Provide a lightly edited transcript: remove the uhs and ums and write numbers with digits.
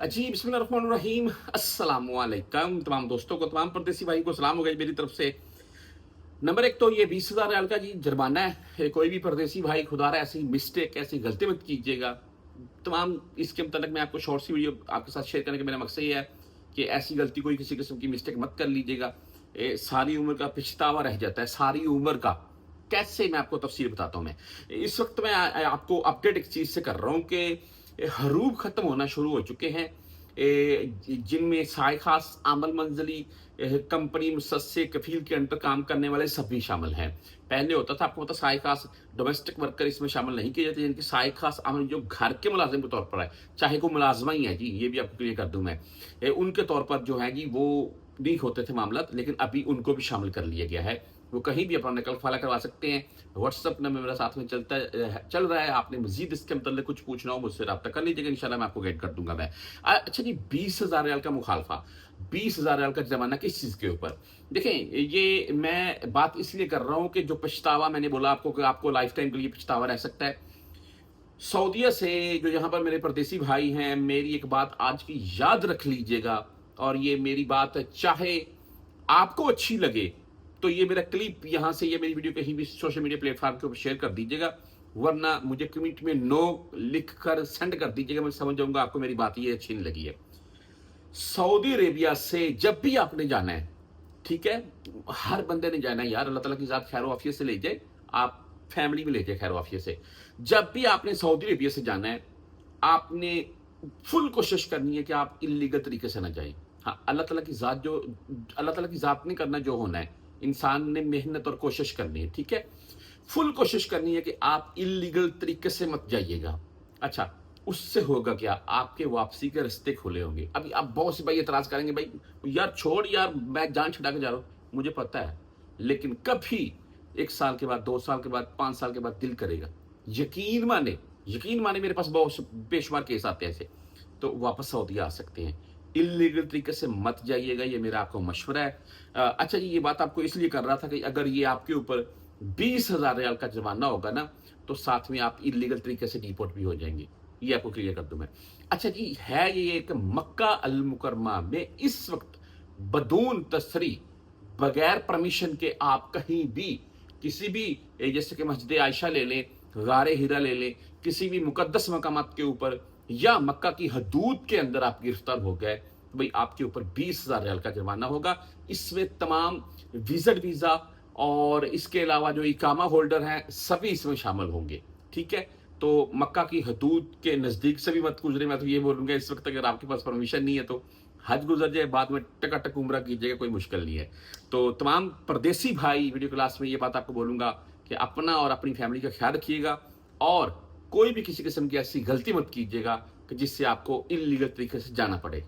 जी बिस्मिल्लाहिर्रहमानिर्रहीम अस्सलाम वालेकुम तमाम दोस्तों को, तमाम परदेसी भाई को सलाम हो गई मेरी तरफ से। नंबर एक तो ये 20,000 रियाल का जी जुर्माना है। कोई भी परदेसी भाई खुदा रहा ऐसी मिस्टेक, ऐसी गलती मत कीजिएगा। तमाम इसके मतलब मैं आपको शॉर्ट सी वीडियो आपके साथ शेयर करने का मेरा मकसद ये है कि ऐसी गलती कोई किसी किस्म की मिस्टेक मत कर लीजिएगा। सारी उम्र का पछतावा रह जाता है, सारी उम्र का। कैसे, मैं आपको तफसीर बताता हूँ। मैं इस वक्त मैं आपको अपडेट एक चीज़ से कर रहा हूँ कि हरूब ख़त्म होना शुरू हो चुके हैं, जिनमें साय खास आमल मंजली कंपनी मुसस्से कफील के अंडर काम करने वाले सभी शामिल हैं। पहले होता था, आपको पता, साय खास डोमेस्टिक वर्कर इसमें शामिल नहीं किए जाते, जिनकी साय खास आमल जो घर के मुलाजिम के तौर पर है, चाहे को मुलाजमा ही है जी, ये भी आपको क्लियर कर दूं मैं। उनके तौर पर जो है जी वो नहीं होते थे मामला, लेकिन अभी उनको भी शामिल कर लिया गया है। वो कहीं भी अपना नकल फला करवा सकते हैं। व्हाट्सअप नंबर मेरा साथ में चल रहा है। आपने मजीद इसके मतलब कुछ पूछना हो मुझसे रब्ता कर लीजिएगा, इंशाल्लाह मैं आपको गाइड कर दूंगा मैं। अच्छा जी, 20,000 रियाल का मुखालफा, 20,000 रियाल का जमाना किस चीज़ के ऊपर? देखें, ये मैं बात इसलिए कर रहा हूँ कि जो पछतावा मैंने बोला आपको कि आपको लाइफ टाइम के लिए पछतावा रह सकता है। सऊदीया से जो यहाँ पर मेरे परदेसी भाई हैं, मेरी एक बात आज की याद रख लीजिएगा, और ये मेरी बात चाहे आपको अच्छी लगे तो ये मेरा क्लिप यहाँ से, ये मेरी वीडियो कहीं भी सोशल मीडिया प्लेटफॉर्म के ऊपर शेयर कर दीजिएगा, वरना मुझे कमेंट में नो लिख कर सेंड कर दीजिएगा। मैं समझ जाऊंगा आपको मेरी बात ये अच्छी नहीं लगी है। सऊदी अरेबिया से जब भी आपने जाना है, ठीक है, हर बंदे ने जाना है यार, अल्लाह ताला की ज़ात खैर वाफियत से ले जाए, आप फैमिली में ले जाए खैर वाफियत से। जब भी आपने सऊदी अरेबिया से जाना है, आपने फुल कोशिश करनी है कि आप इलीगल तरीके से ना जाएं। हाँ, अल्लाह ताला की ज़ात जो, अल्लाह ताला की ज़ात नहीं करना जो होना है, इंसान ने मेहनत और कोशिश करनी है, ठीक है। फुल कोशिश करनी है कि आप इलीगल तरीके से मत जाइएगा। अच्छा, उससे होगा क्या? आपके वापसी के रास्ते खुले होंगे। अभी आप बहुत से भाई एतराज करेंगे, भाई यार छोड़ यार, मैं जान छुड़ा के जा रहा हूँ, मुझे पता है, लेकिन कभी 1 साल के बाद, 2 साल के बाद, 5 साल के बाद दिल करेगा। यकीन माने, यकीन माने, मेरे पास बहुत बेशुमार केस आते हैं ऐसे, तो वापस सऊदी आ सकते हैं। इलीगल तरीके से मत जाइएगा, ये मेरा आपको मशवरा है। अच्छा जी, ये बात आपको इसलिए कर रहा था कि अगर ये आपके ऊपर 20,000 रियाल का जुर्माना होगा ना, तो साथ में आप इलीगल तरीके से डिपोर्ट भी हो जाएंगे। ये आपको क्लियर कर दूं मैं। अच्छा जी, है ये एक मक्का अल मुकरमा में इस वक्त बदून तसरी, बगैर परमिशन के आप कहीं भी किसी भी, जैसे कि मस्जिद आयशा ले लें, गारे हीरा ले लें, किसी भी मुकद्दस मकामात के ऊपर या मक्का की हदूद के अंदर आप गिरफ्तार हो गए, तो भाई आपके ऊपर 20,000 रियाल का जुर्माना होगा। इसमें तमाम विजिट वीज़ा और इसके अलावा जो इकामा होल्डर हैं सभी इसमें शामिल होंगे, ठीक है। तो मक्का की हदूद के नज़दीक से भी मत गुजरे। मैं तो ये बोलूँगा इस वक्त अगर आपके पास परमिशन नहीं है तो हज गुजर जाए, बाद में टकाटक उम्रा कीजिएगा, कोई मुश्किल नहीं है। तो तमाम परदेसी भाई, वीडियो क्लास में ये बात आपको बोलूँगा कि अपना और अपनी फैमिली का ख्याल रखिएगा, और कोई भी किसी किस्म की ऐसी गलती मत कीजिएगा कि जिससे आपको इलीगल तरीके से जाना पड़े।